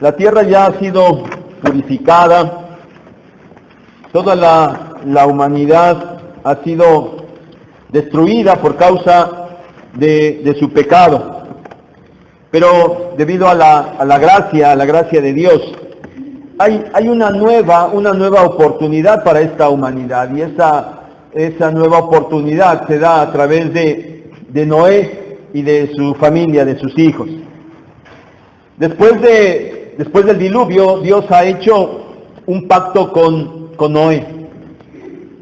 La tierra ya ha sido purificada, toda la humanidad ha sido destruida por causa de su pecado. Pero debido a la gracia de Dios, hay una nueva oportunidad para esta humanidad, y esa nueva oportunidad se da a través de Noé y de su familia, de sus hijos. Después del diluvio, Dios ha hecho un pacto con Noé.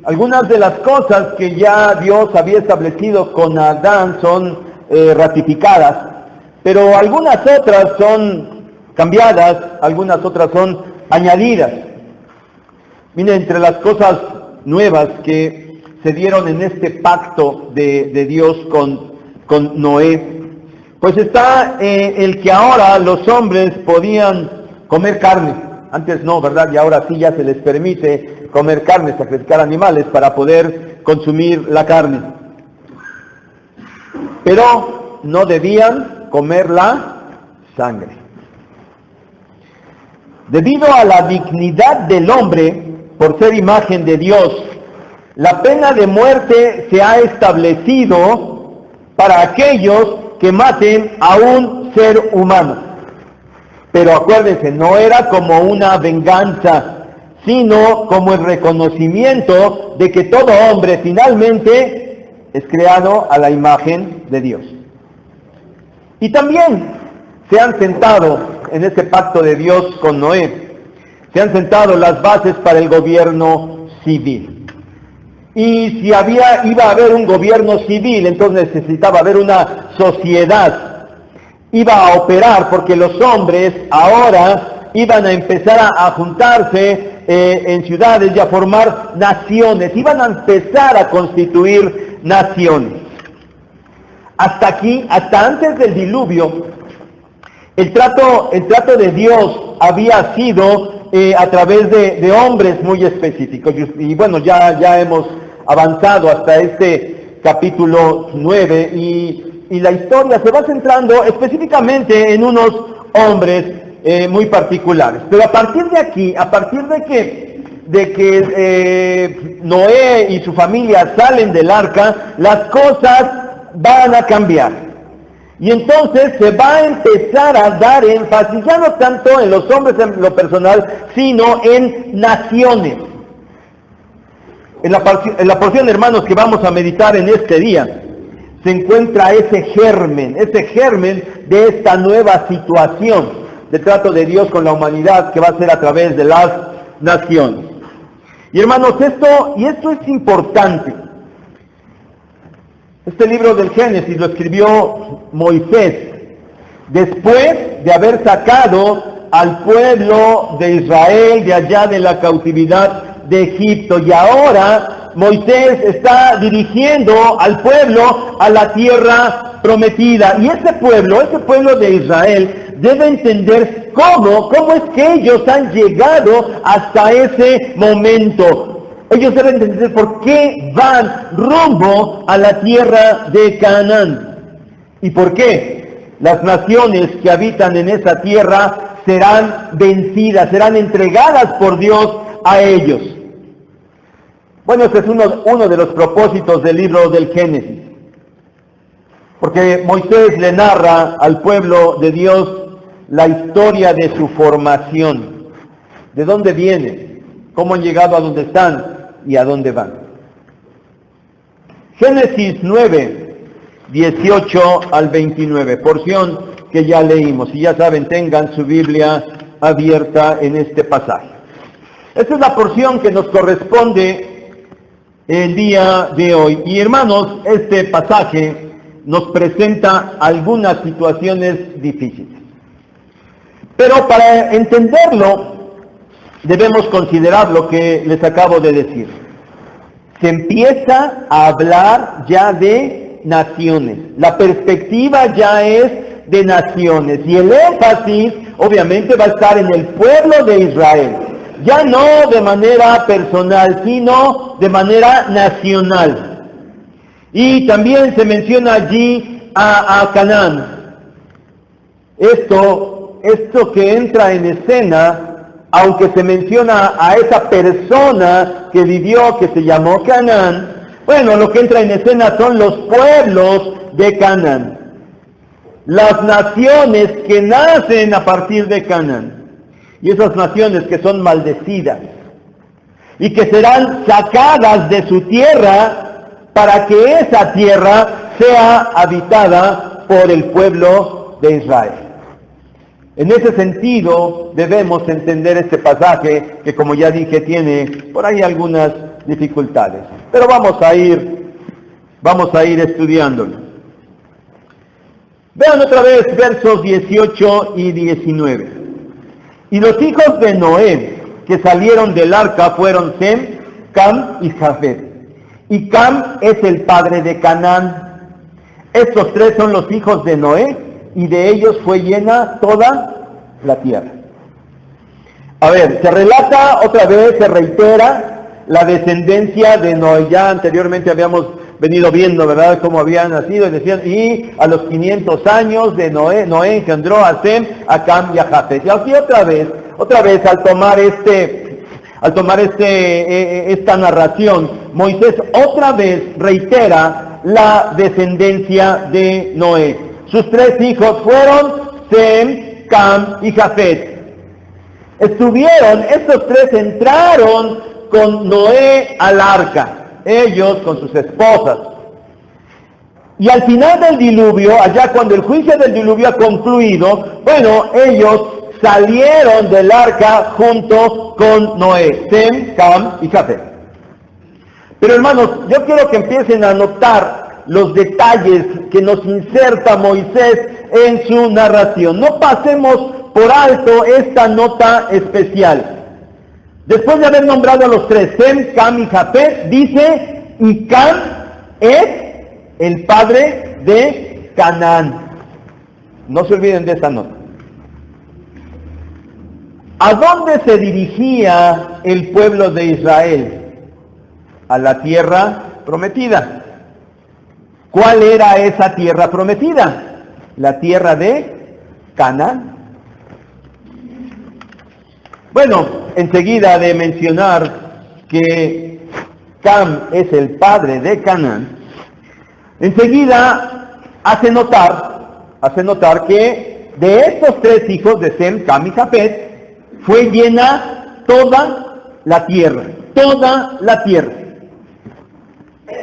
Algunas de las cosas que ya Dios había establecido con Adán son ratificadas, pero algunas otras son cambiadas, algunas otras son añadidas. Miren, entre las cosas nuevas que se dieron en este pacto de Dios con Noé, pues está el que ahora los hombres podían comer carne. Antes no, ¿verdad? Y ahora sí ya se les permite comer carne, sacrificar animales para poder consumir la carne. Pero no debían comer la sangre. Debido a la dignidad del hombre, por ser imagen de Dios, la pena de muerte se ha establecido para aquellos que maten a un ser humano. Pero acuérdense, no era como una venganza, sino como el reconocimiento de que todo hombre finalmente es creado a la imagen de Dios. Y también se han sentado en este pacto de Dios con Noé, se han sentado las bases para el gobierno civil. Y si iba a haber un gobierno civil, entonces necesitaba haber una sociedad. Iba a operar porque los hombres ahora iban a empezar a juntarse en ciudades y a formar naciones. Iban a empezar a constituir naciones. Hasta aquí, hasta antes del diluvio, el trato de Dios había sido a través de hombres muy específicos. Y bueno, ya hemos avanzado hasta este capítulo 9 y la historia se va centrando específicamente en unos hombres muy particulares. Pero a partir de aquí, a partir de que Noé y su familia salen del arca, las cosas van a cambiar. Y entonces se va a empezar a dar énfasis, ya no tanto en los hombres en lo personal, sino en naciones. En la porción, hermanos, que vamos a meditar en este día, se encuentra ese germen de esta nueva situación de trato de Dios con la humanidad que va a ser a través de las naciones. Y hermanos, esto es importante. Este libro del Génesis lo escribió Moisés después de haber sacado al pueblo de Israel de allá de la cautividad de Egipto, y ahora Moisés está dirigiendo al pueblo a la tierra prometida, y ese pueblo de Israel debe entender cómo es que ellos han llegado hasta ese momento. Ellos deben entender por qué van rumbo a la tierra de Canaán y por qué las naciones que habitan en esa tierra serán vencidas, serán entregadas por Dios a ellos. Bueno, este es uno de los propósitos del libro del Génesis, porque Moisés le narra al pueblo de Dios la historia de su formación, de dónde vienen, cómo han llegado a donde están y a dónde van. Génesis 9, 18 al 29, porción que ya leímos, y ya saben, tengan su Biblia abierta en este pasaje. Esta es la porción que nos corresponde el día de hoy. Y hermanos, este pasaje nos presenta algunas situaciones difíciles. Pero para entenderlo, debemos considerar lo que les acabo de decir. Se empieza a hablar ya de naciones. La perspectiva ya es de naciones. Y el énfasis, obviamente, va a estar en el pueblo de Israel. Ya no de manera personal, sino de manera nacional. Y también se menciona allí a Canaán. Esto esto que entra en escena, aunque se menciona a esa persona que vivió, que se llamó Canaán, bueno, lo que entra en escena son los pueblos de Canaán, las naciones que nacen a partir de Canaán, y esas naciones que son maldecidas, y que serán sacadas de su tierra para que esa tierra sea habitada por el pueblo de Israel. En ese sentido debemos entender este pasaje que, como ya dije, tiene por ahí algunas dificultades, pero vamos a ir estudiándolo. Vean otra vez versos 18 y 19. Y los hijos de Noé que salieron del arca fueron Sem, Cam y Jafet. Y Cam es el padre de Canaán. Estos tres son los hijos de Noé, y de ellos fue llena toda la tierra. A ver, se relata otra vez, se reitera la descendencia de Noé. Ya anteriormente habíamos venido viendo, ¿verdad?, cómo habían nacido, y decían, y a los 500 años de Noé engendró a Sem, a Cam y a Jafet. Y aquí otra vez, al tomar esta narración, Moisés otra vez reitera la descendencia de Noé. Sus tres hijos fueron Sem, Cam y Jafet. Estos tres entraron con Noé al arca, ellos con sus esposas. Y al final del diluvio, allá cuando el juicio del diluvio ha concluido, bueno, ellos salieron del arca junto con Noé, Sem, Cam y Jafet. Pero hermanos, yo quiero que empiecen a notar los detalles que nos inserta Moisés en su narración. No pasemos por alto esta nota especial. Después de haber nombrado a los tres, Sem, Cam y Jafet, dice, y Cam es el padre de Canaán. No se olviden de esta nota. ¿A dónde se dirigía el pueblo de Israel? A la tierra prometida. ¿Cuál era esa tierra prometida? La tierra de Canaán. Bueno, enseguida de mencionar que Cam es el padre de Canaán, enseguida hace notar que de estos tres hijos de Sem, Cam y Jafet, fue llena toda la tierra.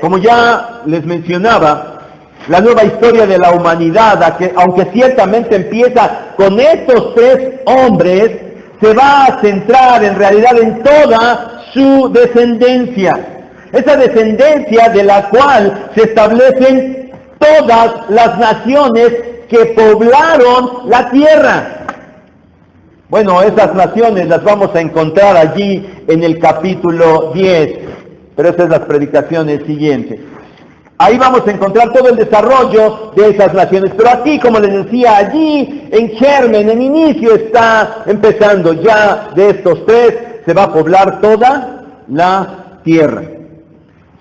Como ya les mencionaba, la nueva historia de la humanidad, aunque ciertamente empieza con estos tres hombres, se va a centrar en realidad en toda su descendencia. Esa descendencia de la cual se establecen todas las naciones que poblaron la tierra. Bueno, esas naciones las vamos a encontrar allí en el capítulo 10, pero esas son las predicaciones siguientes. Ahí vamos a encontrar todo el desarrollo de esas naciones, pero aquí, como les decía, allí en germen, en inicio está empezando ya de estos tres, se va a poblar toda la tierra.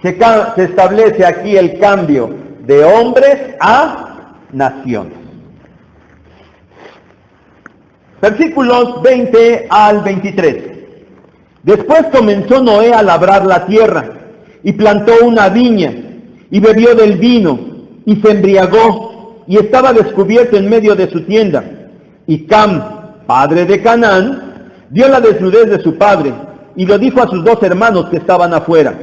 Se establece aquí el cambio de hombres a naciones. Versículos 20 al 23. Después comenzó Noé a labrar la tierra, y plantó una viña, y bebió del vino, y se embriagó, y estaba descubierto en medio de su tienda. Y Cam, padre de Canaán, vio la desnudez de su padre, y lo dijo a sus dos hermanos que estaban afuera.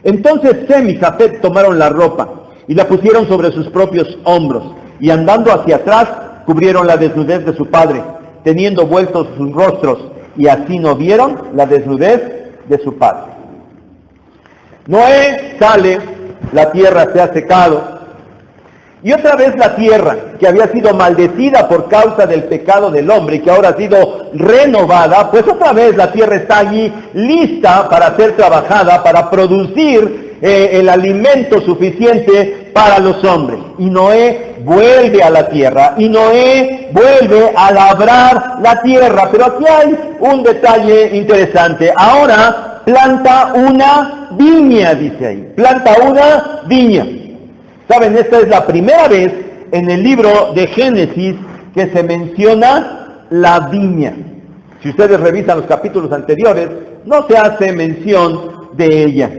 Entonces Sem y Jafet tomaron la ropa, y la pusieron sobre sus propios hombros, y andando hacia atrás, cubrieron la desnudez de su padre, teniendo vueltos sus rostros, y así no vieron la desnudez de su padre. Noé sale, la tierra se ha secado, y otra vez la tierra, que había sido maldecida por causa del pecado del hombre y que ahora ha sido renovada, pues otra vez la tierra está allí lista para ser trabajada, para producir el alimento suficiente para los hombres. Y Noé vuelve a la tierra, y Noé vuelve a labrar la tierra. Pero aquí hay un detalle interesante. Ahora planta una viña, dice ahí. Planta una viña. ¿Saben? Esta es la primera vez en el libro de Génesis que se menciona la viña. Si ustedes revisan los capítulos anteriores, no se hace mención de ella.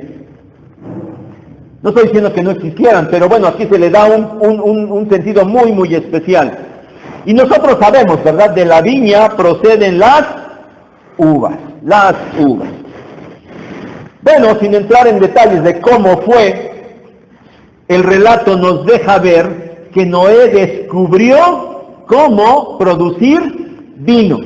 No estoy diciendo que no existieran, pero bueno, aquí se le da un sentido muy, muy especial. Y nosotros sabemos, ¿verdad? De la viña proceden las uvas. Bueno, sin entrar en detalles de cómo fue, el relato nos deja ver que Noé descubrió cómo producir vino.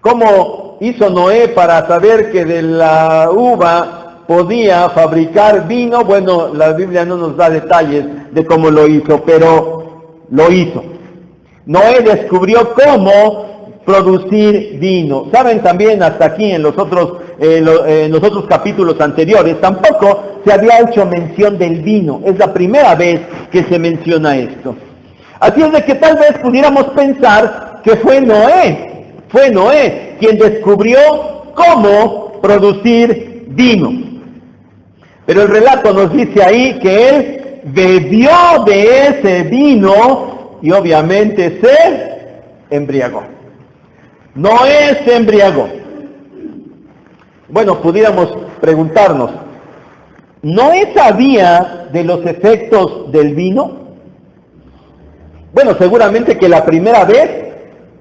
¿Cómo hizo Noé para saber que de la uva podía fabricar vino? Bueno, la Biblia no nos da detalles de cómo lo hizo, pero lo hizo. Noé descubrió cómo producir vino. Saben, también hasta aquí en los otros capítulos anteriores tampoco se había hecho mención del vino. Es la primera vez que se menciona esto. Así es de que tal vez pudiéramos pensar que fue Noé quien descubrió cómo producir vino. Pero el relato nos dice ahí que él bebió de ese vino y obviamente se embriagó. Noé se embriagó. Bueno, pudiéramos preguntarnos, ¿Noé sabía de los efectos del vino? Bueno, seguramente que la primera vez,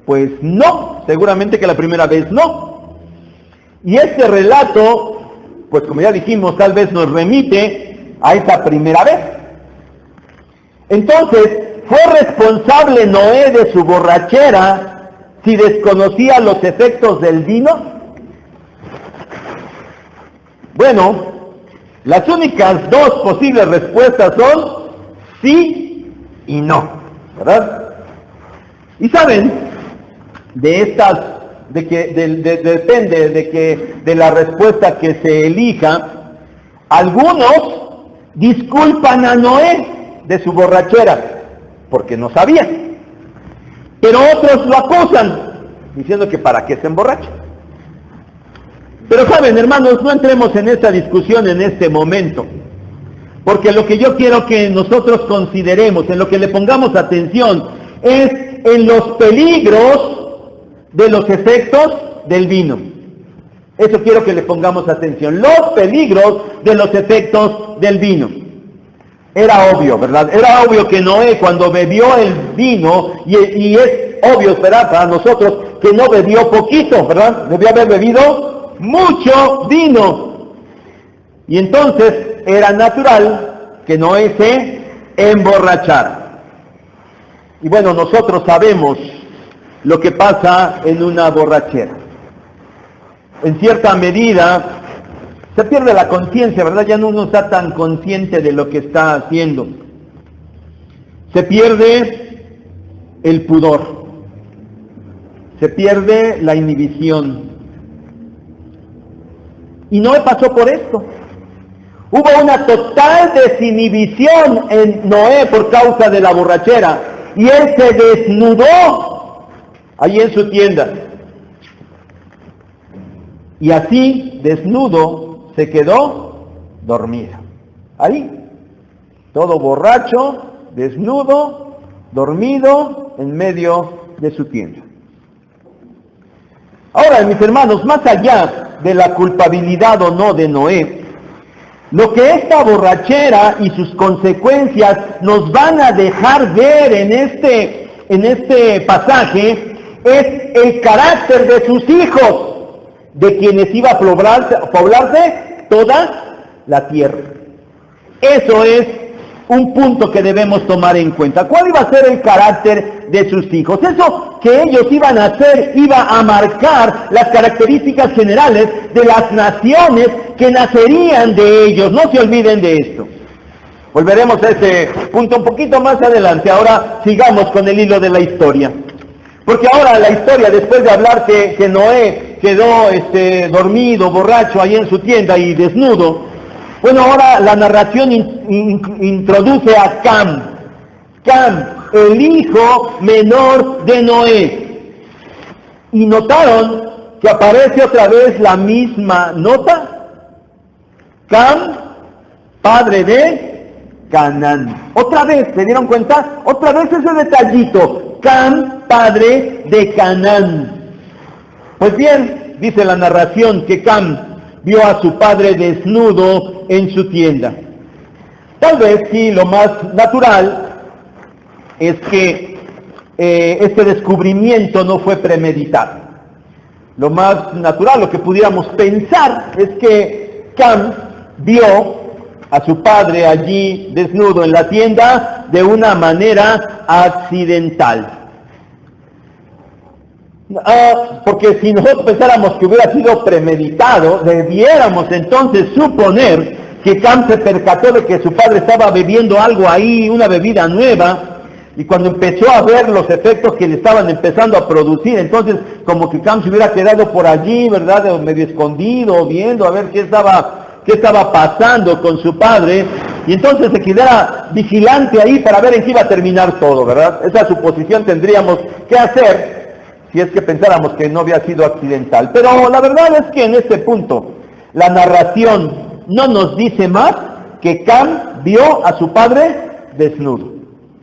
pues no, seguramente que la primera vez no. Y este relato, pues como ya dijimos, tal vez nos remite a esa primera vez. Entonces, ¿fue responsable Noé de su borrachera si desconocía los efectos del vino? Bueno, las únicas dos posibles respuestas son sí y no, ¿verdad? Y saben, depende de la respuesta que se elija. Algunos disculpan a Noé de su borrachera porque no sabía, pero otros lo acusan diciendo que para qué se emborracha. Pero saben, hermanos, no entremos en esta discusión en este momento, porque lo que yo quiero que nosotros consideremos, en lo que le pongamos atención, es en los peligros de los efectos del vino. Eso quiero que le pongamos atención, los peligros de los efectos del vino. Era obvio, ¿verdad? Era obvio que Noé, cuando bebió el vino, y es obvio, ¿verdad?, para nosotros, que no bebió poquito, ¿verdad? Debió haber bebido mucho vino. Y entonces era natural que Noé se emborrachara. Y bueno, nosotros sabemos lo que pasa en una borrachera. En cierta medida se pierde la conciencia, ¿verdad? Ya no uno está tan consciente de lo que está haciendo. Se pierde el pudor. Se pierde la inhibición. Y Noé pasó por esto. Hubo una total desinhibición en Noé por causa de la borrachera. Y él se desnudó allí en su tienda. Y así, desnudo, se quedó dormido. Ahí, todo borracho, desnudo, dormido, en medio de su tienda. Ahora, mis hermanos, más allá de la culpabilidad o no de Noé, lo que esta borrachera y sus consecuencias nos van a dejar ver en este pasaje es el carácter de sus hijos, de quienes iba a poblarse toda la tierra. Eso es un punto que debemos tomar en cuenta. ¿Cuál iba a ser el carácter de sus hijos? Eso que ellos iban a hacer iba a marcar las características generales de las naciones que nacerían de ellos. No se olviden de esto. Volveremos a ese punto un poquito más adelante. Ahora sigamos con el hilo de la historia. Porque ahora la historia, después de hablar que Noé quedó dormido, borracho, ahí en su tienda y desnudo, bueno, ahora la narración introduce a Cam, el hijo menor de Noé. ¿Y notaron que aparece otra vez la misma nota? Cam, padre de Canaán. Otra vez, ¿se dieron cuenta? Otra vez ese detallito. Cam, padre de Canaán. Pues bien, dice la narración que Cam vio a su padre desnudo en su tienda. Tal vez sí, lo más natural es que este descubrimiento no fue premeditado. Lo más natural, lo que pudiéramos pensar, es que Cam vio a su padre allí desnudo en la tienda de una manera accidental. Porque si nosotros pensáramos que hubiera sido premeditado, debiéramos entonces suponer que Cam se percató de que su padre estaba bebiendo algo ahí, una bebida nueva, y cuando empezó a ver los efectos que le estaban empezando a producir, entonces como que Cam se hubiera quedado por allí, ¿verdad?, medio escondido, viendo a ver qué estaba pasando con su padre, y entonces se quedara vigilante ahí para ver en qué iba a terminar todo, ¿verdad? Esa suposición tendríamos que hacer si es que pensáramos que no había sido accidental. Pero la verdad es que en este punto la narración no nos dice más que Cam vio a su padre desnudo.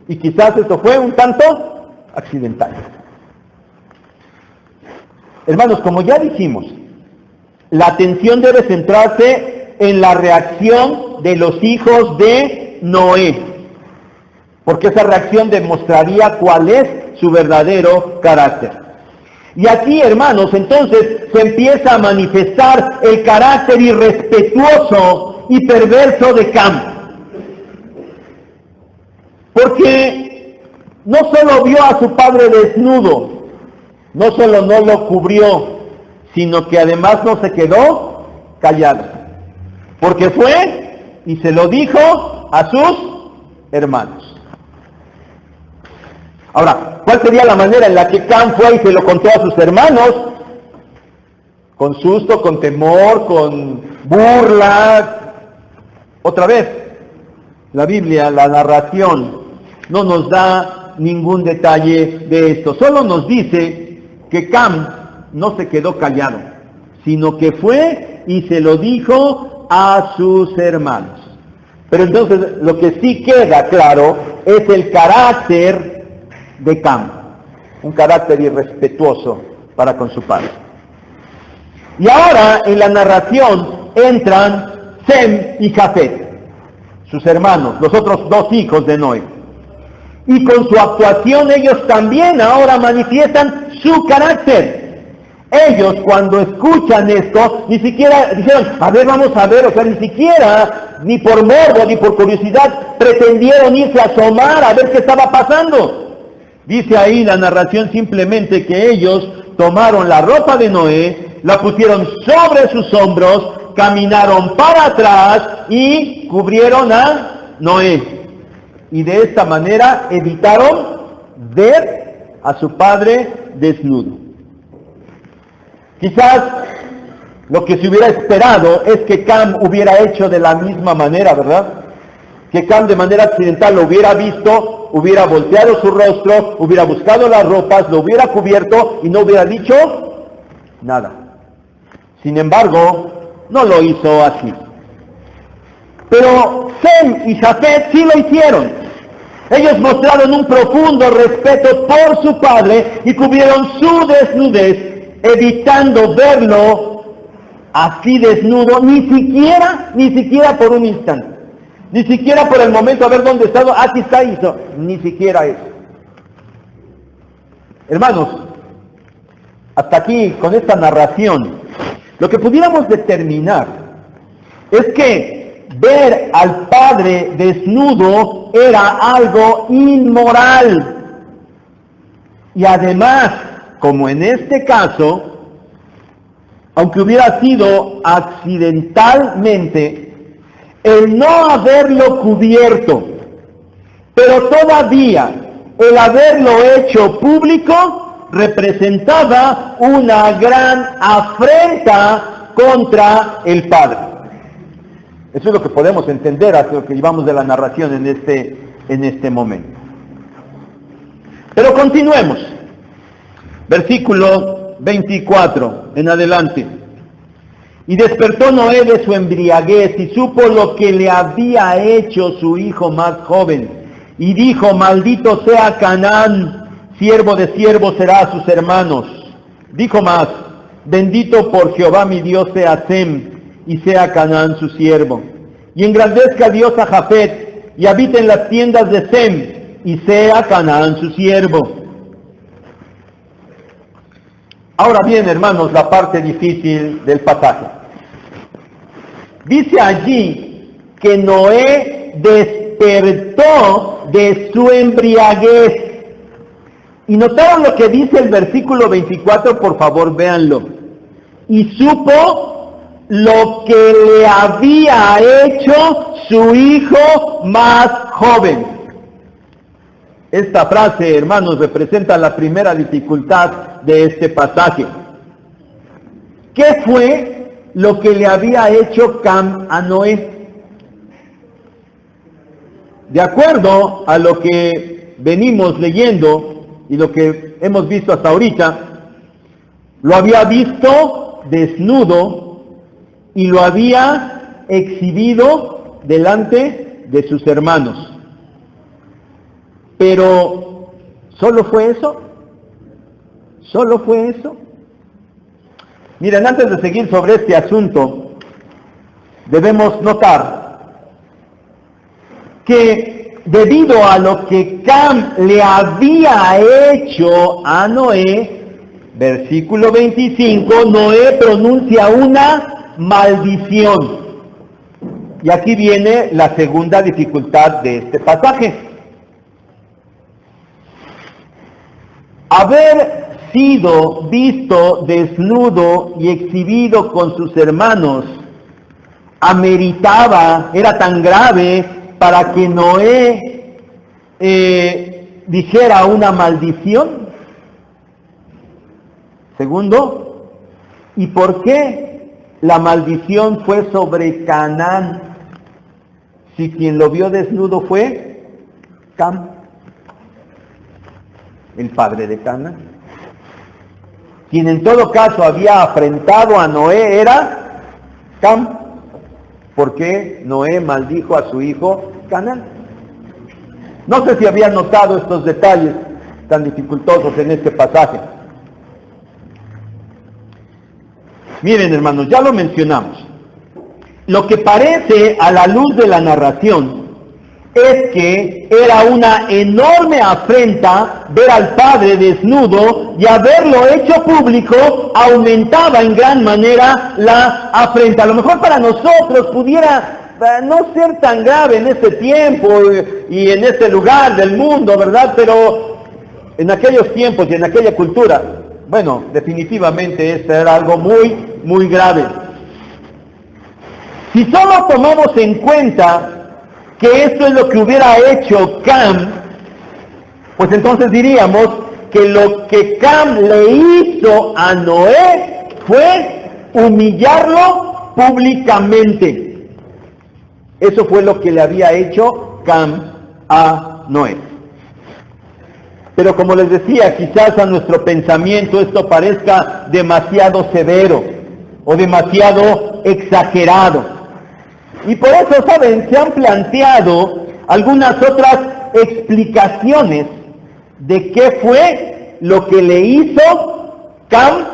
Y quizás esto fue un tanto accidental. Hermanos, como ya dijimos, la atención debe centrarse en la reacción de los hijos de Noé, porque esa reacción demostraría cuál es su verdadero carácter. Y aquí, hermanos, entonces se empieza a manifestar el carácter irrespetuoso y perverso de Cam. Porque no solo vio a su padre desnudo, no solo no lo cubrió, sino que además no se quedó callado. Porque fue y se lo dijo a sus hermanos. Ahora, ¿cuál sería la manera en la que Cam fue y se lo contó a sus hermanos? Con susto, con temor, con burla. Otra vez, la Biblia, la narración, no nos da ningún detalle de esto. Solo nos dice que Cam no se quedó callado, sino que fue y se lo dijo a sus hermanos. Pero entonces lo que sí queda claro es el carácter de Cam, un carácter irrespetuoso para con su padre. Y ahora en la narración entran Sem y Jafet, sus hermanos, los otros dos hijos de Noé. Y con su actuación ellos también ahora manifiestan su carácter. Ellos cuando escuchan esto, ni siquiera dijeron, a ver, vamos a ver, o sea, ni siquiera, ni por morbo, ni por curiosidad, pretendieron irse a asomar a ver qué estaba pasando. Dice ahí la narración simplemente que ellos tomaron la ropa de Noé, la pusieron sobre sus hombros, caminaron para atrás y cubrieron a Noé. Y de esta manera evitaron ver a su padre desnudo. Quizás lo que se hubiera esperado es que Cam hubiera hecho de la misma manera, ¿verdad? Que Cam de manera accidental lo hubiera visto, hubiera volteado su rostro, hubiera buscado las ropas, lo hubiera cubierto y no hubiera dicho nada. Sin embargo, no lo hizo así. Pero Sem y Jafet sí lo hicieron. Ellos mostraron un profundo respeto por su padre y cubrieron su desnudez, evitando verlo así desnudo, ni siquiera por un instante. Ni siquiera por el momento, a ver dónde está, aquí está, hizo. Ni siquiera eso. Hermanos, hasta aquí, con esta narración, lo que pudiéramos determinar es que ver al padre desnudo era algo inmoral. Y además, como en este caso, aunque hubiera sido accidentalmente, el no haberlo cubierto, pero todavía el haberlo hecho público representaba una gran afrenta contra el Padre. Eso es lo que podemos entender hasta lo que llevamos de la narración en este momento. Pero continuemos. Versículo 24 en adelante. Y despertó Noé de su embriaguez y supo lo que le había hecho su hijo más joven. Y dijo, maldito sea Canaán, siervo de siervos será a sus hermanos. Dijo más, bendito por Jehová mi Dios sea Sem, y sea Canaán su siervo. Y engrandezca Dios a Jafet, y habite en las tiendas de Sem, y sea Canaán su siervo. Ahora bien, hermanos, la parte difícil del pasaje. Dice allí que Noé despertó de su embriaguez. ¿Y notaron lo que dice el versículo 24? Por favor, véanlo. Y supo lo que le había hecho su hijo más joven. Esta frase, hermanos, representa la primera dificultad de este pasaje. ¿Qué fue lo que le había hecho Cam a Noé? De acuerdo a lo que venimos leyendo y lo que hemos visto hasta ahorita, lo había visto desnudo y lo había exhibido delante de sus hermanos. Pero, ¿solo fue eso? ¿Solo fue eso? Miren, antes de seguir sobre este asunto, debemos notar que debido a lo que Cam le había hecho a Noé, versículo 25, Noé pronuncia una maldición. Y aquí viene la segunda dificultad de este pasaje. Haber sido visto desnudo y exhibido con sus hermanos ameritaba, era tan grave para que Noé dijera una maldición. Segundo, ¿y por qué la maldición fue sobre Canaán si quien lo vio desnudo fue Cam, el padre de Canaán? Quien en todo caso había afrentado a Noé era Cam. ¿Por qué Noé maldijo a su hijo Canaán? No sé si habían notado estos detalles tan dificultosos en este pasaje. Miren, hermanos, ya lo mencionamos. Lo que parece a la luz de la narración es que era una enorme afrenta ver al padre desnudo, y haberlo hecho público aumentaba en gran manera la afrenta. A lo mejor para nosotros pudiera no ser tan grave en este tiempo y en este lugar del mundo, ¿verdad? Pero en aquellos tiempos y en aquella cultura, bueno, definitivamente esto era algo muy, muy grave. Si solo tomamos en cuenta que esto es lo que hubiera hecho Cam, pues entonces diríamos que lo que Cam le hizo a Noé fue humillarlo públicamente. Eso fue lo que le había hecho Cam a Noé. Pero como les decía, quizás a nuestro pensamiento esto parezca demasiado severo o demasiado exagerado. Y por eso, ¿saben? Se han planteado algunas otras explicaciones de qué fue lo que le hizo Cam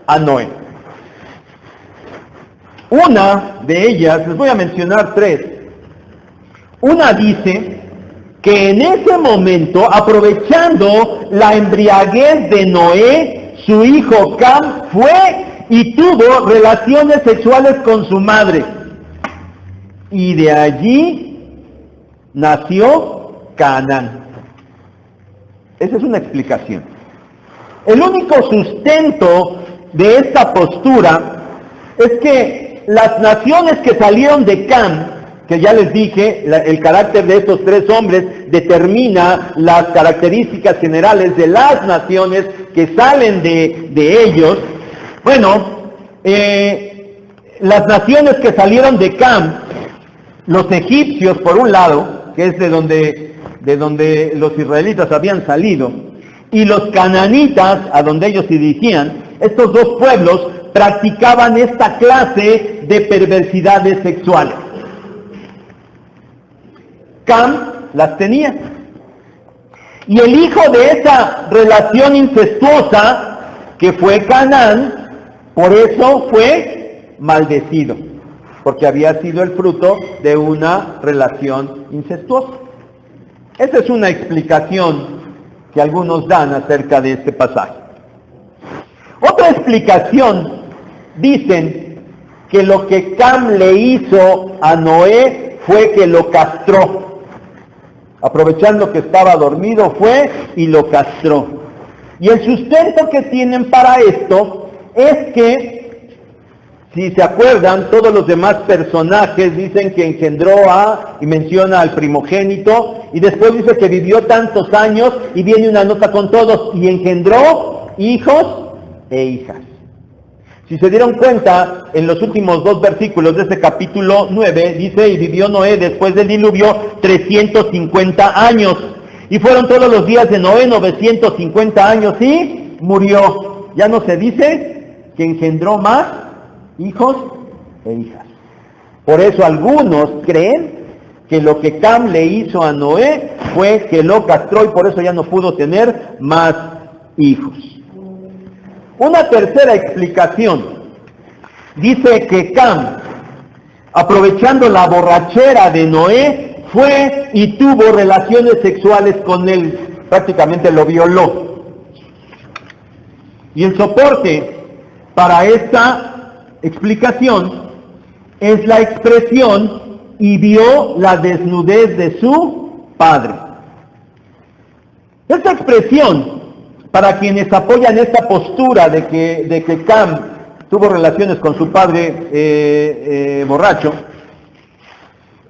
a Noé. Una de ellas, les voy a mencionar tres. Una dice que en ese momento, aprovechando la embriaguez de Noé, su hijo Cam fue y tuvo relaciones sexuales con su madre. Y de allí nació Canaán. Esa es una explicación. El único sustento de esta postura es que las naciones que salieron de Cam, que ya les dije, el carácter de estos tres hombres determina las características generales de las naciones que salen de ellos. Bueno, las naciones que salieron de Cam, los egipcios por un lado, que es de donde los israelitas habían salido, y los cananitas, a donde ellos se dirigían, estos dos pueblos practicaban esta clase de perversidades sexuales. Cam las tenía. Y el hijo de esa relación incestuosa, que fue Canaán, por eso fue maldecido, porque había sido el fruto de una relación incestuosa. Esa es una explicación que algunos dan acerca de este pasaje. Otra explicación, dicen que lo que Cam le hizo a Noé fue que lo castró. Aprovechando que estaba dormido, fue y lo castró. Y el sustento que tienen para esto es que, si se acuerdan, todos los demás personajes dicen que engendró y menciona al primogénito, y después dice que vivió tantos años, y viene una nota con todos, y engendró hijos e hijas. Si se dieron cuenta, en los últimos 2 versículos de este capítulo 9, dice, y vivió Noé después del diluvio 350 años. Y fueron todos los días de Noé 950 años y murió. Ya no se dice que engendró más hijos e hijas. Por eso algunos creen que lo que Cam le hizo a Noé fue que lo castró y por eso ya no pudo tener más hijos. Una tercera explicación dice que Cam, aprovechando la borrachera de Noé, fue y tuvo relaciones sexuales con él, prácticamente lo violó. Y el soporte para esta explicación es la expresión y vio la desnudez de su padre. Esta expresión, para quienes apoyan esta postura de que Cam tuvo relaciones con su padre borracho,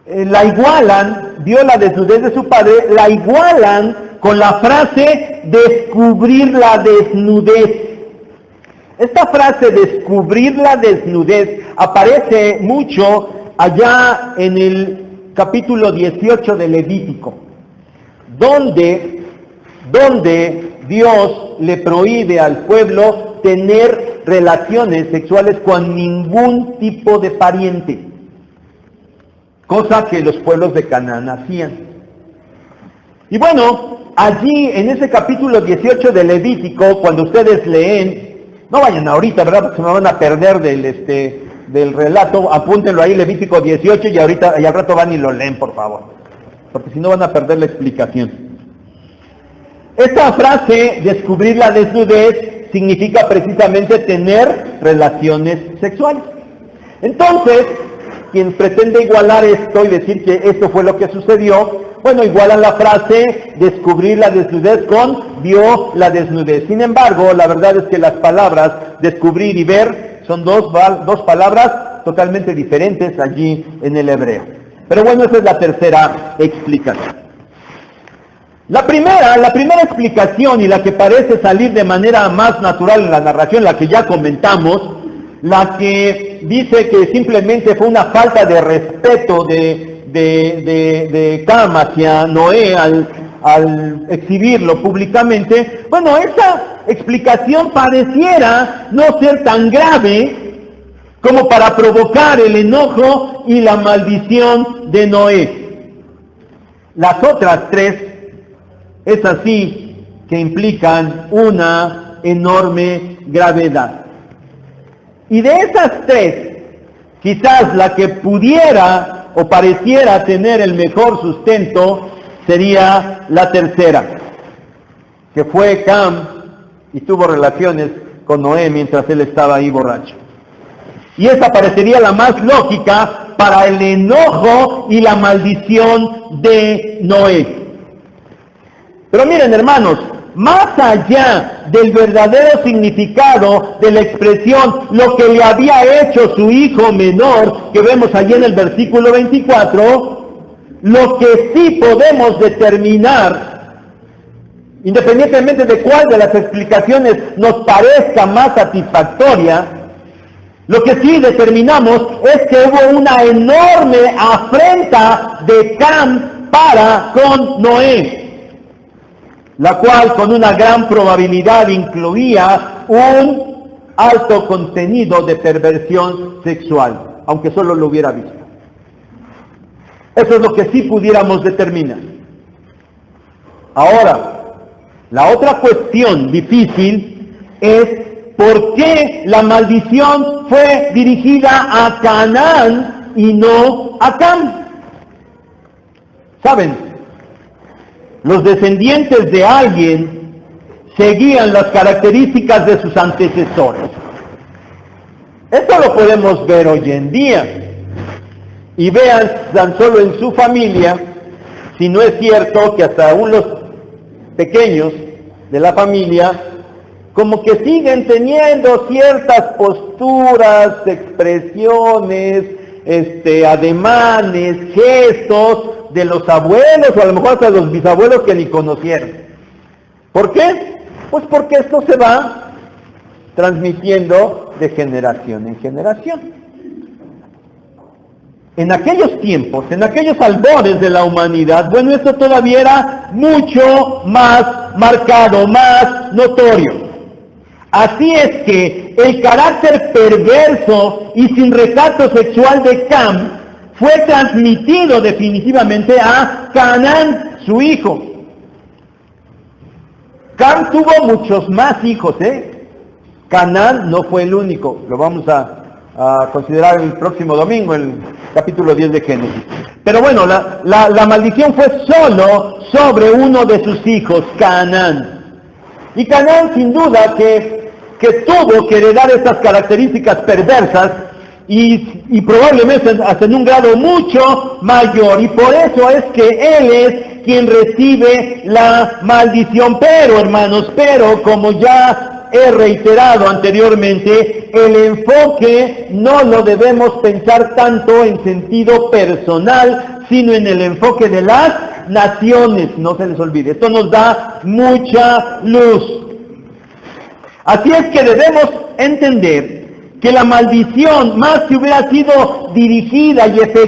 la igualan, vio la desnudez de su padre, la igualan con la frase descubrir la desnudez. Esta frase descubrir la desnudez aparece mucho allá en el capítulo 18 de Levítico, donde Dios le prohíbe al pueblo tener relaciones sexuales con ningún tipo de pariente, cosa que los pueblos de Canaán hacían. Y bueno, allí en ese capítulo 18 de Levítico, cuando ustedes leen, no vayan ahorita, ¿verdad? Porque se me van a perder del relato, apúntenlo ahí, Levítico 18, y al rato van y lo leen, por favor, porque si no van a perder la explicación. Esta frase, descubrir la desnudez, significa precisamente tener relaciones sexuales. Entonces, quien pretende igualar esto y decir que esto fue lo que sucedió, bueno, igualan la frase descubrir la desnudez con vio la desnudez. Sin embargo, la verdad es que las palabras descubrir y ver son dos palabras totalmente diferentes allí en el hebreo. Pero bueno, esa es la tercera explicación. La primera explicación, y la que parece salir de manera más natural en la narración, la que ya comentamos, la que dice que simplemente fue una falta de respeto de Cam hacia Noé al exhibirlo públicamente, bueno, esa explicación pareciera no ser tan grave como para provocar el enojo y la maldición de Noé. Las otras 3 es así que implican una enorme gravedad. Y de esas 3, quizás la que pudiera o pareciera tener el mejor sustento sería la tercera, que fue Cam y tuvo relaciones con Noé mientras él estaba ahí borracho. Y esa parecería la más lógica para el enojo y la maldición de Noé. Pero miren, hermanos, más allá del verdadero significado de la expresión, lo que le había hecho su hijo menor, que vemos allí en el versículo 24, lo que sí podemos determinar, independientemente de cuál de las explicaciones nos parezca más satisfactoria, lo que sí determinamos es que hubo una enorme afrenta de Cam para con Noé, la cual con una gran probabilidad incluía un alto contenido de perversión sexual, aunque solo lo hubiera visto. Eso es lo que sí pudiéramos determinar. Ahora, La otra cuestión difícil es por qué la maldición fue dirigida a Canaán y no a Cam. ¿Saben? Los descendientes de alguien seguían las características de sus antecesores. Esto lo podemos ver hoy en día. Y vean tan solo en su familia, si no es cierto que hasta aún los pequeños de la familia, como que siguen teniendo ciertas posturas, expresiones, ademanes, gestos de los abuelos o a lo mejor hasta los bisabuelos que ni conocieron. ¿Por qué? Pues porque esto se va transmitiendo de generación en generación. En aquellos tiempos, en aquellos albores de la humanidad, bueno, esto todavía era mucho más marcado, más notorio. Así es que el carácter perverso y sin recato sexual de Cam fue transmitido definitivamente a Canaán, su hijo. Cam tuvo muchos más hijos, Canaán no fue el único, lo vamos a considerar el próximo domingo, el capítulo 10 de Génesis. Pero bueno, la maldición fue solo sobre uno de sus hijos, Canaán. Y Canaán sin duda que tuvo que heredar estas características perversas y probablemente hasta en un grado mucho mayor. Y por eso es que él es quien recibe la maldición. Pero hermanos, como ya he reiterado anteriormente, el enfoque no lo debemos pensar tanto en sentido personal, sino en el enfoque de las naciones. No se les olvide, esto nos da mucha luz. Así es que debemos entender que la maldición, más que hubiera sido dirigida y hecha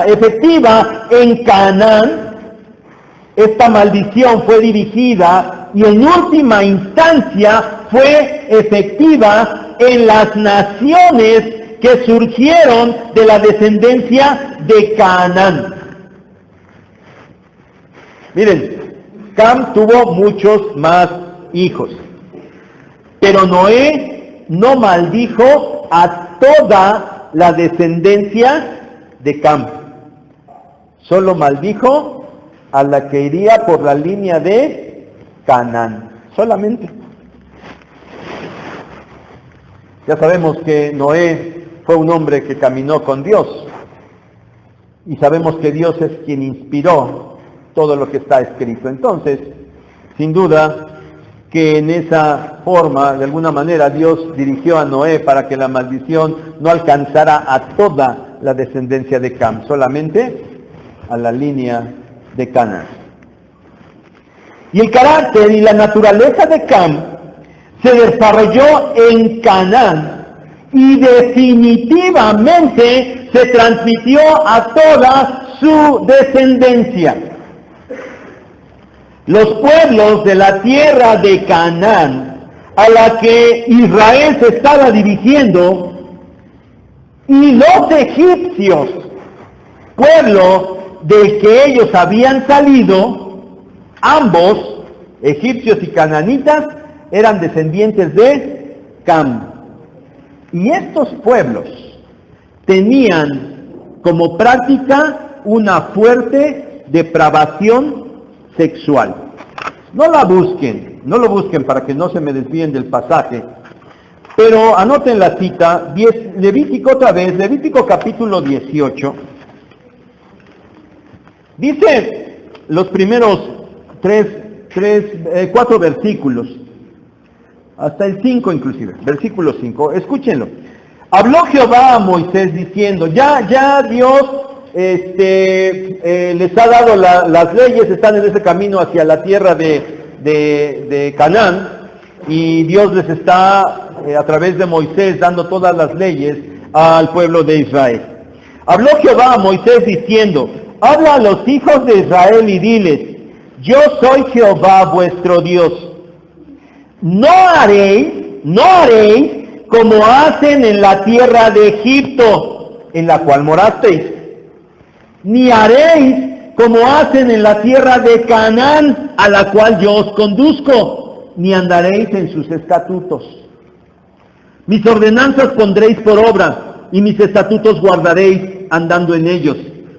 efectiva en Canaán, esta maldición fue dirigida y en última instancia fue efectiva en las naciones que surgieron de la descendencia de Canaán. Miren, Cam tuvo muchos más hijos, pero Noé no maldijo a toda la descendencia de Cam, solo maldijo a la que iría por la línea de Canaán, solamente. Ya sabemos que Noé fue un hombre que caminó con Dios, y sabemos que Dios es quien inspiró todo lo que está escrito. Entonces, sin duda, que en esa forma, de alguna manera, Dios dirigió a Noé para que la maldición no alcanzara a toda la descendencia de Cam, solamente a la línea de Canaán. Y el carácter y la naturaleza de Cam se desarrolló en Canaán y definitivamente se transmitió a toda su descendencia. Los pueblos de la tierra de Canaán, a la que Israel se estaba dirigiendo, y los egipcios, pueblo del que ellos habían salido, ambos, egipcios y cananitas, eran descendientes de Cam. Y estos pueblos tenían como práctica una fuerte depravación sexual. No lo busquen para que no se me desvíen del pasaje, pero anoten la cita, Levítico capítulo 18, dice los primeros 4 versículos, hasta el 5 inclusive, versículo 5, escúchenlo. Habló Jehová a Moisés diciendo, ya Dios les ha dado las leyes, están en ese camino hacia la tierra de Canaán, y Dios les está a través de Moisés dando todas las leyes al pueblo de Israel. Habló Jehová a Moisés diciendo, habla a los hijos de Israel y diles, yo soy Jehová vuestro Dios. No haréis como hacen en la tierra de Egipto, en la cual morasteis, ni haréis como hacen en la tierra de Canaán, a la cual yo os conduzco, ni andaréis en sus estatutos. Mis ordenanzas pondréis por obra, y mis estatutos guardaréis andando en ellos.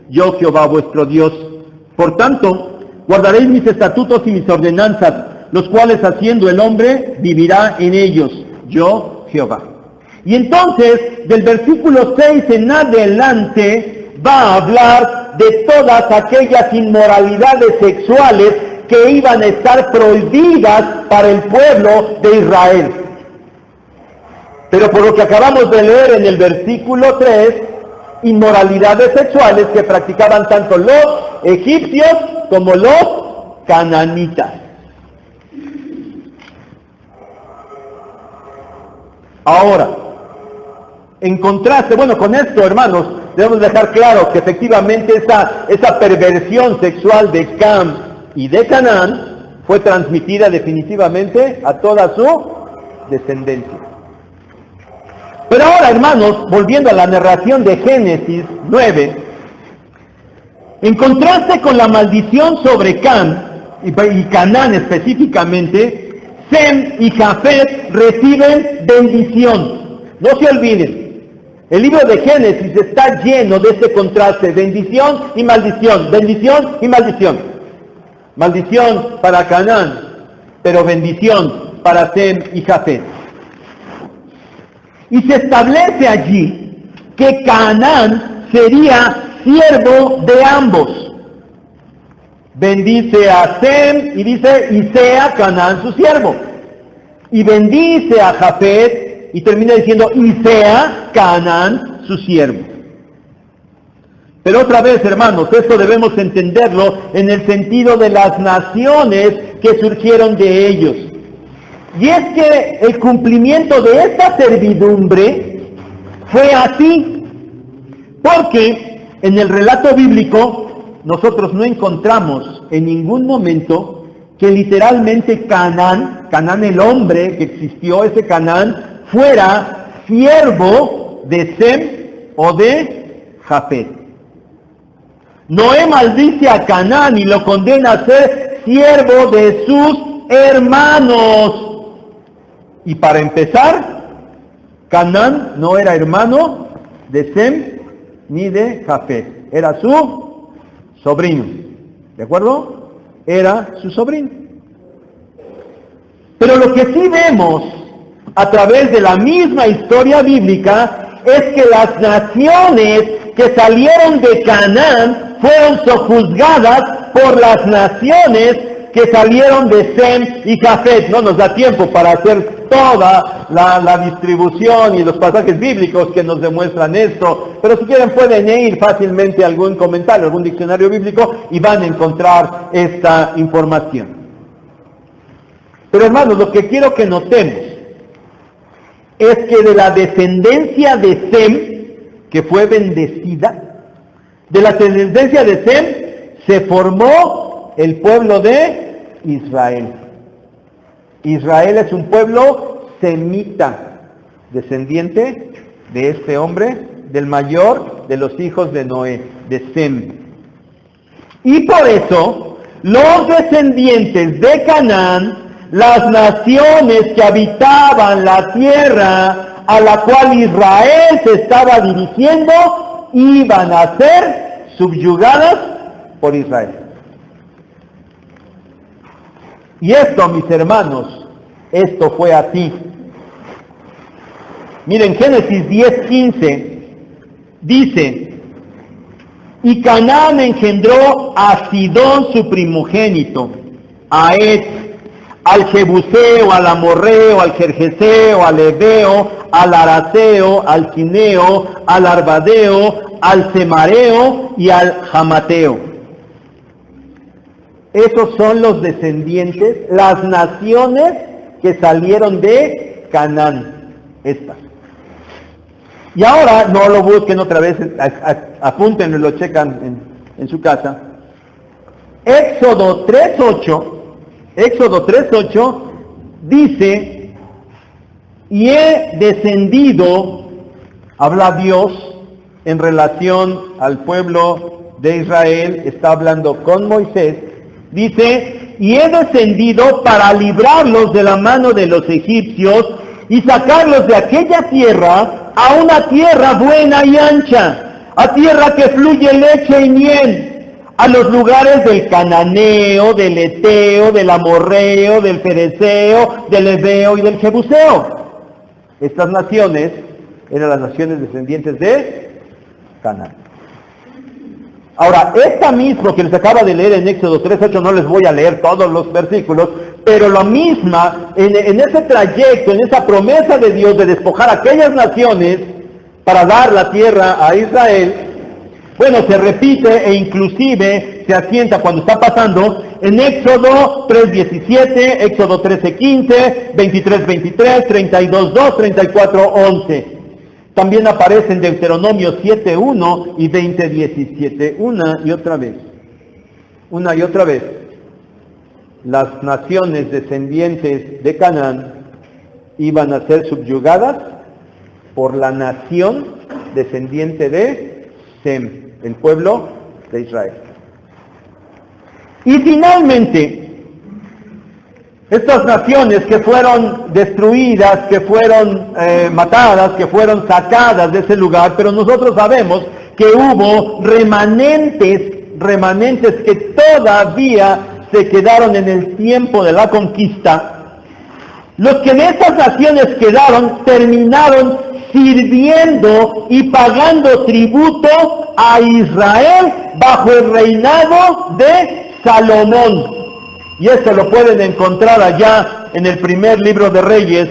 Yo, Jehová vuestro Dios. Por tanto, guardaréis mis estatutos y mis ordenanzas, los cuales haciendo el hombre vivirá en ellos. Yo, Jehová. Y entonces, del versículo 6 en adelante, va a hablar de todas aquellas inmoralidades sexuales que iban a estar prohibidas para el pueblo de Israel. Pero por lo que acabamos de leer en el versículo 3, inmoralidades sexuales que practicaban tanto los egipcios como los cananitas. Ahora, en contraste, con esto, hermanos, debemos dejar claro que efectivamente esa perversión sexual de Cam y de Canaán fue transmitida definitivamente a toda su descendencia. Pero ahora, hermanos, volviendo a la narración de Génesis 9, en contraste con la maldición sobre Cam y Canaán específicamente, Sem y Jafet reciben bendición. No se olviden, el libro de Génesis está lleno de este contraste, bendición y maldición, bendición y maldición. Maldición para Canaán, pero bendición para Sem y Jafet. Y se establece allí que Canaán sería siervo de ambos. Bendice a Sem y dice, y sea Canaán su siervo. Y bendice a Jafet y termina diciendo, y sea Canaán su siervo. Pero otra vez, hermanos, esto debemos entenderlo en el sentido de las naciones que surgieron de ellos. Y es que el cumplimiento de esta servidumbre fue así, porque en el relato bíblico nosotros no encontramos en ningún momento que literalmente Canaán el hombre que existió, ese Canaán, fuera siervo de Sem o de Jafet. Noé maldice a Canaán y lo condena a ser siervo de sus hermanos. Y para empezar, Canaán no era hermano de Sem ni de Jafet, era su sobrino, ¿de acuerdo? Era su sobrino. Pero lo que sí vemos a través de la misma historia bíblica es que las naciones que salieron de Canaán fueron sojuzgadas por las naciones que salieron de Sem y Jafet. No nos da tiempo para hacer toda la distribución y los pasajes bíblicos que nos demuestran esto, pero si quieren pueden ir fácilmente a algún comentario, algún diccionario bíblico y van a encontrar esta información. Pero hermanos, lo que quiero que notemos es que de la descendencia de Sem, que fue bendecida, de la descendencia de Sem se formó el pueblo de Israel. Israel es un pueblo semita, descendiente de este hombre, del mayor de los hijos de Noé, de Sem. Y por eso, los descendientes de Canaán, las naciones que habitaban la tierra a la cual Israel se estaba dirigiendo, iban a ser subyugadas por Israel. Y esto, mis hermanos, esto fue así. Miren, Génesis 10:15 dice, y Canaán engendró a Sidón su primogénito, a Et, al Jebuseo, al Amorreo, al Gergeseo, al Ebeo, al Araseo, al Cineo, al Arbadeo, al Semareo y al Jamateo. Esos son los descendientes, las naciones que salieron de Canaán. Estas. Y ahora, no lo busquen otra vez, apúntenlo y lo checan en su casa. Éxodo 3:8 dice, y he descendido, habla Dios en relación al pueblo de Israel, está hablando con Moisés, dice, y he descendido para librarlos de la mano de los egipcios y sacarlos de aquella tierra a una tierra buena y ancha, a tierra que fluye leche y miel, a los lugares del cananeo, del eteo, del amorreo, del fereceo, del heveo y del jebuseo. Estas naciones eran las naciones descendientes de Canaán. Ahora, esta misma que les acaba de leer en Éxodo 3:8, no les voy a leer todos los versículos, pero la misma, en ese trayecto, en esa promesa de Dios de despojar a aquellas naciones para dar la tierra a Israel, bueno, se repite e inclusive se asienta cuando está pasando en Éxodo 3:17, Éxodo 13:15, 23:23, 32:2, 34:11. También aparece en Deuteronomio 7:1 y 20:17, una y otra vez. Las naciones descendientes de Canaán iban a ser subyugadas por la nación descendiente de Sem, el pueblo de Israel. Y finalmente, estas naciones que fueron destruidas, que fueron matadas, que fueron sacadas de ese lugar, pero nosotros sabemos que hubo remanentes que todavía se quedaron en el tiempo de la conquista. Los que en estas naciones quedaron terminaron sirviendo y pagando tributo a Israel bajo el reinado de Salomón. Y esto lo pueden encontrar allá en el primer libro de Reyes,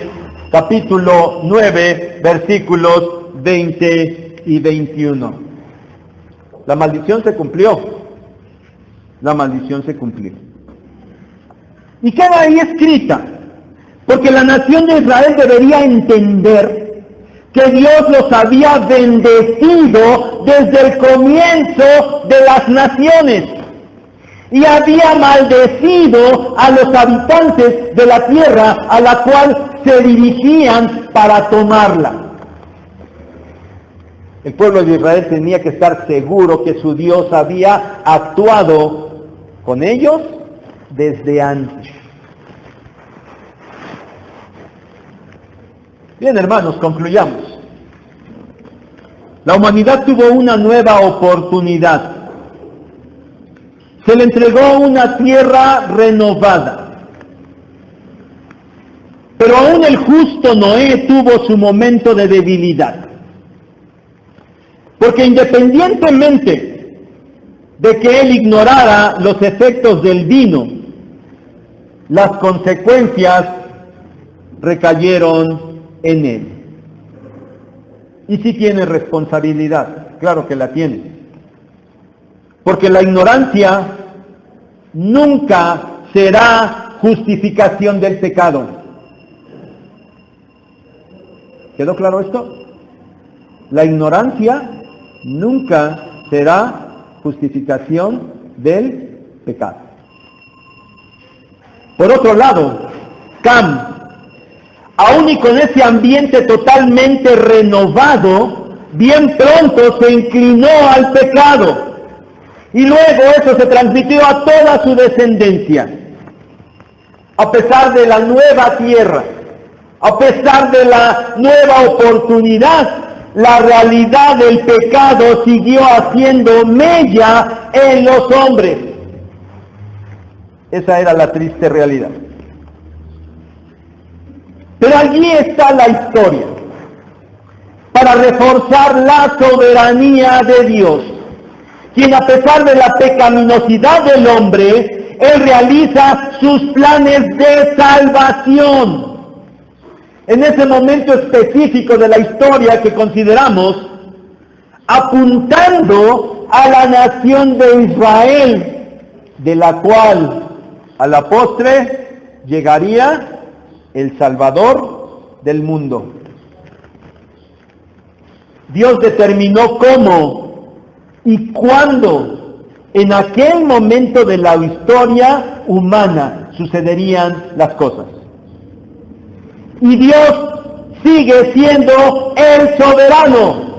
capítulo 9, versículos 20 y 21. La maldición se cumplió. Y queda ahí escrita, porque la nación de Israel debería entender que Dios los había bendecido desde el comienzo de las naciones y había maldecido a los habitantes de la tierra a la cual se dirigían para tomarla. El pueblo de Israel tenía que estar seguro que su Dios había actuado con ellos desde antes. Bien, hermanos, concluyamos. La humanidad tuvo una nueva oportunidad. Se le entregó una tierra renovada. Pero aún el justo Noé tuvo su momento de debilidad. Porque independientemente de que él ignorara los efectos del vino, las consecuencias recayeron en él. Y sí tiene responsabilidad, claro que la tiene. Porque la ignorancia nunca será justificación del pecado. ¿Quedó claro esto? La ignorancia nunca será justificación del pecado. Por otro lado, Cam, aún y con ese ambiente totalmente renovado, bien pronto se inclinó al pecado. Y luego eso se transmitió a toda su descendencia. A pesar de la nueva tierra, a pesar de la nueva oportunidad, la realidad del pecado siguió haciendo mella en los hombres. Esa era la triste realidad. Pero allí está la historia, para reforzar la soberanía de Dios, quien a pesar de la pecaminosidad del hombre, Él realiza sus planes de salvación. En ese momento específico de la historia que consideramos, apuntando a la nación de Israel, de la cual a la postre llegaría el Salvador del mundo. Dios determinó cómo y cuándo en aquel momento de la historia humana sucederían las cosas. Y Dios sigue siendo el soberano.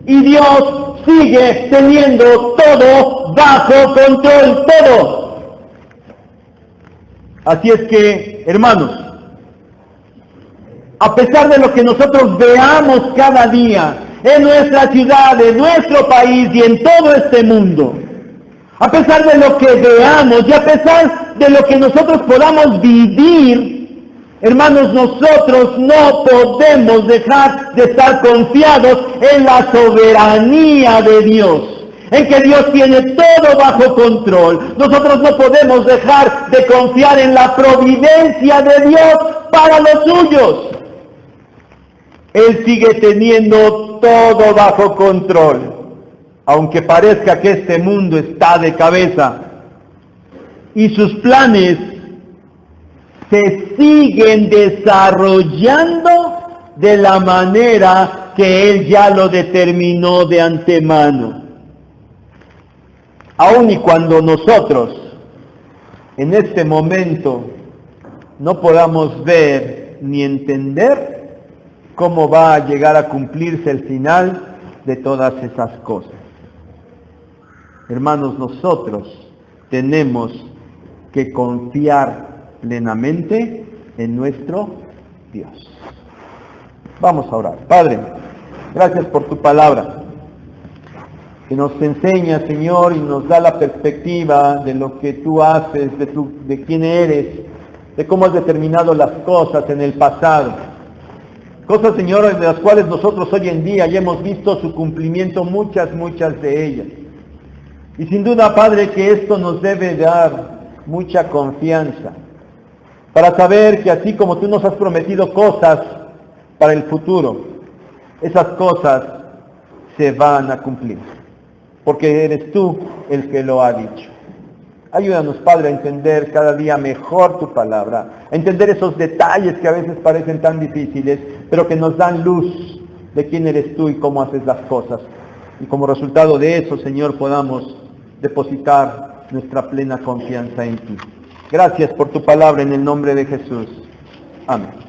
Y Dios sigue teniendo todo bajo control, todo. Así es que, hermanos, a pesar de lo que nosotros veamos cada día en nuestra ciudad, en nuestro país y en todo este mundo, a pesar de lo que veamos y a pesar de lo que nosotros podamos vivir, hermanos, nosotros no podemos dejar de estar confiados en la soberanía de Dios, en que Dios tiene todo bajo control. Nosotros no podemos dejar de confiar en la providencia de Dios para los suyos. Él sigue teniendo todo bajo control. Aunque parezca que este mundo está de cabeza y sus planes se siguen desarrollando de la manera que Él ya lo determinó de antemano. Aun y cuando nosotros en este momento no podamos ver ni entender cómo va a llegar a cumplirse el final de todas esas cosas. Hermanos, nosotros tenemos que confiar plenamente en nuestro Dios. Vamos a orar. Padre, gracias por tu palabra, que nos enseña, Señor, y nos da la perspectiva de lo que tú haces, de quién eres, de cómo has determinado las cosas en el pasado. Cosas, Señor, de las cuales nosotros hoy en día ya hemos visto su cumplimiento, muchas de ellas. Y sin duda, Padre, que esto nos debe dar mucha confianza para saber que así como tú nos has prometido cosas para el futuro, esas cosas se van a cumplir, porque eres tú el que lo ha dicho. Ayúdanos, Padre, a entender cada día mejor tu palabra, a entender esos detalles que a veces parecen tan difíciles, pero que nos dan luz de quién eres tú y cómo haces las cosas. Y como resultado de eso, Señor, podamos depositar nuestra plena confianza en ti. Gracias por tu palabra en el nombre de Jesús. Amén.